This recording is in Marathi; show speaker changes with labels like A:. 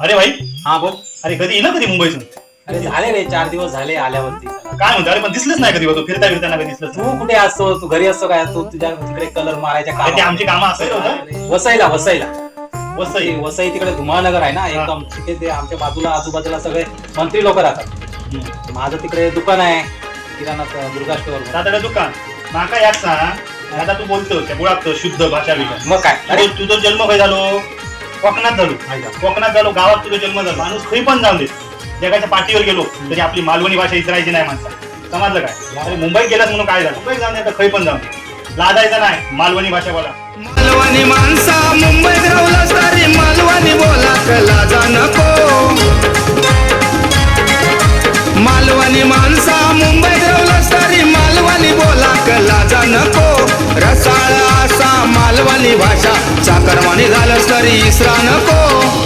A: अरे भाई,
B: हा बोल.
A: अरे कधी येईल कधी मुंबईतून?
B: अरे झाले रे 4 दिवस झाले आल्यावरती.
A: काय म्हणतो? अरे पण दिसलंच नाही कधी, तू फिरता फिरताना कधी दिसलंच नाही.
B: तू कुठे असतो? तू घरी असतो काय? तू तुझ्या तिकडे कलर मारायच्या
A: अरे ते
B: काम.
A: आमची कामं असायला होतं.
B: वसईला वसईला
A: वसई.
B: वसई तिकडे धुमाळनगर आहे ना एकदम, तिथे ते आमच्या बाजूला आजूबाजूला सगळे मंत्री लोक राहतात. माझं तिकडे दुकान आहे किराणा दुर्गा स्टोअर.
A: सातारा दुकान माका याक सांग. आता तू बोलतो त्या मुळात शुद्ध भाषा विकास.
B: मग काय? अरे
A: तुझं जन्म काय झालो? कोकणात झालो. कोकणात झालो, गावात तुझा जन्म झालो. माणूस खरी पण जाऊ दे, जगाच्या पाठीवर गेलो तरी आपली मालवणी भाषा इतरायची नाही माणसा. समजलं काय? अरे मुंबईत गेलास म्हणून काय झालं? मुंबईत जाऊन नाही तर खरी पण जाऊ दे, लाजायचं नाही, मालवणी भाषा बोला.
C: मालवणी माणसा मुंबईत राहुलास तरी मालवणी बोला लाजा नको. मालवणी माणसा मुंबईत राहुलास तरी मालवणी बोला लाजा नको. रसाळ असा मालवणी भाषा चाकरमानी झालंस तरी इसरा नको.